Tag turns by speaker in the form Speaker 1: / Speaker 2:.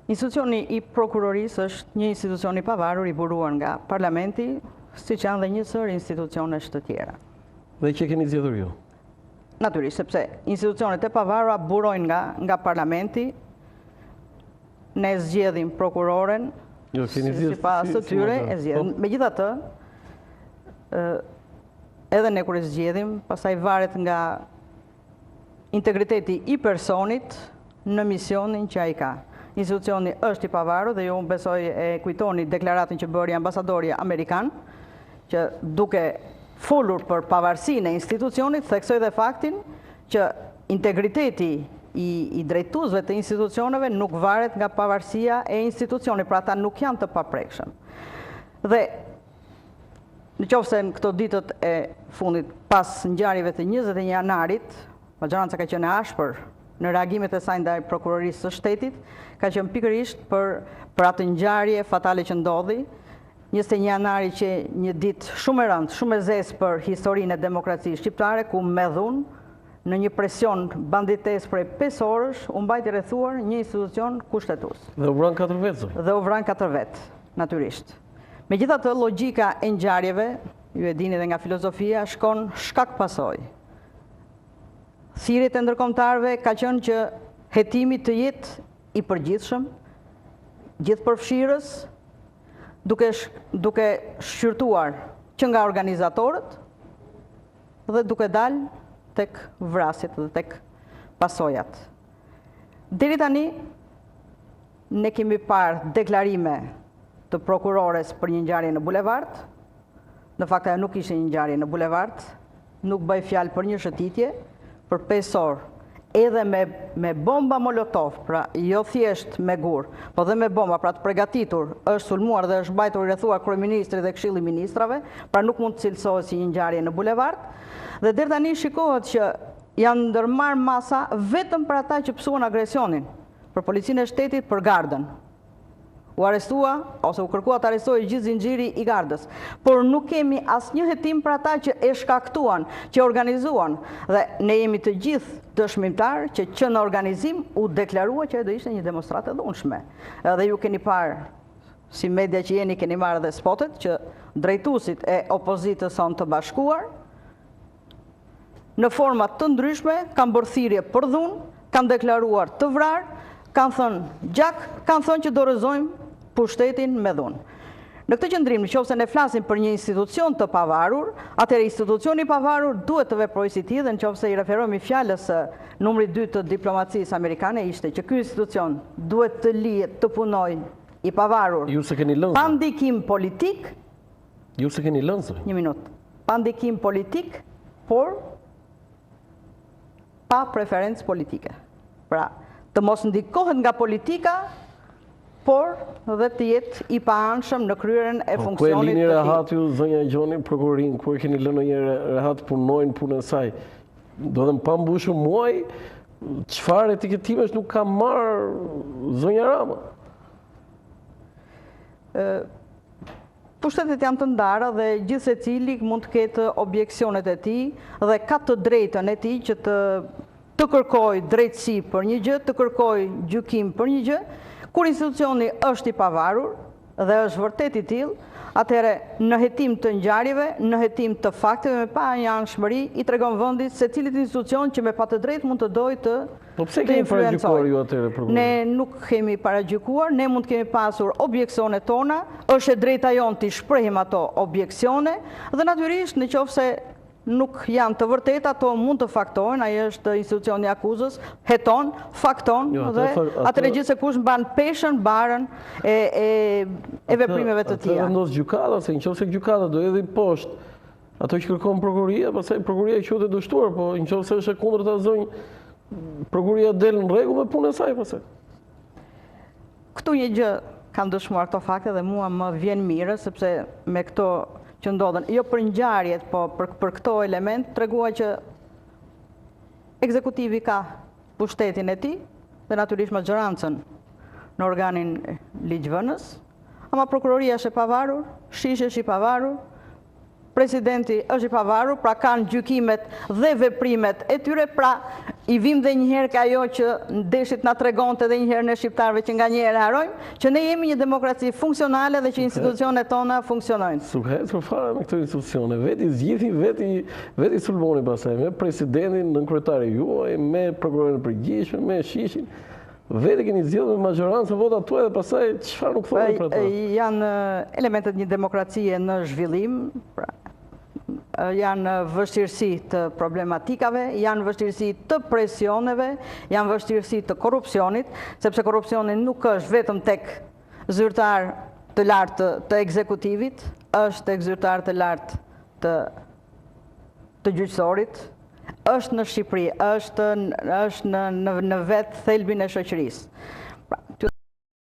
Speaker 1: Institucioni i prokurorisë është një institucion i pavarur i buruar nga parlamenti, siç janë dhe njësër institucionesh të tjera.
Speaker 2: Dhe që keni zgjedhur ju?
Speaker 1: Natyrisht, sepse institucionet e pavarura burojnë nga parlamenti, ne zgjedhim prokuroren, sipas së tyre e zgjedhin. Megjithatë, edhe ne kur e zgjedhim, pastaj varet nga integriteti i personit në misionin që ai ka. Institucioni është i pavarur dhe ju unë besoj e kujtoni deklaratën që bëri ambasadori amerikan, që duke folur për pavarësinë e institucionit, theksoi dhe faktin që integriteti i drejtuesve të institucioneve nuk varet nga pavarësia e institucionit, pra ata nuk janë të paprekshëm. Dhe nëse në këto ditët e fundit pas ngjarjeve të 21 janarit, majoranca ka qenë e ashpër në reagimet e saj ndaj prokurorisë së shtetit, ka qenë pikërisht për atë ngjarje fatale që ndodhi, 21 janari që një ditë shumë e rëndë, shumë e zezë për historinë e demokracisë shqiptare, ku me dhunë, në një presion bandites prej 5 orësh, u mbajti rrethuar një institucion kushtetues.
Speaker 2: Dhe u vran 4 vetë.
Speaker 1: Dhe u vran 4 vetë, natyrisht. Megjithatë, logjika e ngjarjeve, ju e dini dhe nga filozofia, shkon shkak pasoj. Thirrjet e ndërkombëtarëve ka qenë që hetimi të jetë i përgjithshëm, gjithëpërfshirës, duke shqyrtuar që nga organizatorët dhe duke dalë tek vrasjet dhe tek pasojat. Deri tani ne kemi parë deklarime të prokurores për një ngjarje në bulevard. Në fakt ajo nuk ishte një ngjarje në bulevard, nuk bëj fjalë për një shëtitje për 5 orë, edhe me bomba molotov, pra jo thjesht me gur, po dhe me bomba, pra të përgatitur, është sulmuar dhe është mbajtur i rrethuar kryeministri dhe Këshilli i Ministrave, pra nuk mund të cilësohet si një ngjarje në bulevard. Dhe deri tani shikohet që janë ndërmarrë masa vetëm për ata që psuan agresionin, për policinë e shtetit, për gardën. U arrestua, ose u kërkua të arrestojë gjithë zinxhiri i gardës. Por nuk kemi asnjë hetim për ata që e shkaktuan, që organizuan. Dhe ne jemi të gjithë dëshmimtar që në organizim u deklarua që do ishte një demonstratë e dhunshme. Dhe ju keni parë, si media që jeni, keni marrë dhe spotet, që drejtuesit e opozitës sonë të bashkuar, në format të ndryshme, kanë bërë thirrje për dhunë, kanë deklaruar të vrarë, kanë thënë gjak, kanë thënë që dorëzojmë pushtetin me dhunë. Në këtë qëndrim, nëse ne flasim për një institucion të pavarur, atëherë institucioni i pavarur duhet të veprojë si tillë, dhe nëse i referohemi fjalës së numri 2 të diplomacisë amerikane, ishte që ky institucion duhet të lihet të punojë i pavarur.
Speaker 2: Ju se keni lënë.
Speaker 1: Pa ndikim politik.
Speaker 2: Ju se keni lënë.
Speaker 1: Një minutë. Pa ndikim politik, por pa preferencë politike. Pra, të mos ndikohet nga politika, por dhe të jetë i paanshëm në kryerjen e funksionit të tij.
Speaker 2: Ku e lini rehat ju, zonja Gjoni, prokurorin, ku e keni lënë një rehat punojnë punën e saj? Do të pa mbushur muaj, çfarë etiketimesh nuk ka marrë zonja Rama?
Speaker 1: Pushtetet janë të ndara dhe gjithë secili mund të ketë objeksionet e tij dhe ka të drejtën e tij që të kërkojë drejtësi për një gjë, të kërkojë gjykim për një gjë. Kur institucioni është i pavarur dhe është vërtet i tillë, atëherë në hetim të ngjarjeve, në hetim të fakteve me pa një anshmëri, i tregon vendit se cilit institucion që me pa të drejtë mund të dojë të
Speaker 2: Po pse kemi paragjykuar ju atëherë prokurorin?
Speaker 1: Ne nuk kemi paragjykuar, ne mund të kemi pasur objeksionet tona, është e drejta jonë të shprehim ato objeksione dhe natyrisht nëse nuk janë të vërteta, ato mund të faktohen, ai është institucioni i akuzës, heton, fakton dhe atëherë gjithse kush mban peshën, barën e veprimeve të tilla.
Speaker 2: Atë vendos gjykata, se nëse gjykata do hedhë poshtë ato që kërkon prokuroria, pastaj prokuroria quhet e dështuar, po nëse është e kundërta zonjë, prokuroria del në rregull me punën e saj pastaj.
Speaker 1: Këtu një gjë kanë dëshmuar këto fakte dhe mua më vjen mirë, sepse me këto që ndodhen, jo për ngjarjet, po për këto element, tregua që ekzekutivi ka pushtetin e tij dhe natyrisht majorancën në organin ligjvënës, ama prokuroria është e pavarur, shishi është i pavarur, presidenti është i pavarur, pra kanë gjykimet dhe veprimet e tyre, pra i vim dhe njëherë ka ajo që ndeshit na tregonte edhe njëherë në shqiptarëve që nga njëherë harojmë, që ne jemi një demokraci funksionale dhe që institucionet tona funksionojnë.
Speaker 2: Suhet fare me këto institucione, veti zgjidhi, veti sulmoni pasaj, me presidentin, nën kryetari juaj, me prokurorin e përgjithshëm, me Shishin. Veti keni zgjidhur me majorancën votat tuaj dhe pastaj çfarë nuk thonë për ato?
Speaker 1: Janë elementet një demokracie në zhvillim, janë vështirësi të problematikave, janë vështirësi të presioneve, janë vështirësi të korrupsionit, sepse korrupsioni nuk është vetëm tek zyrtar të lartë të ekzekutivit, është tek zyrtar të lartë të gjyqësorit, është në Shqipëri, është në vetë thelbin e shoqërisë.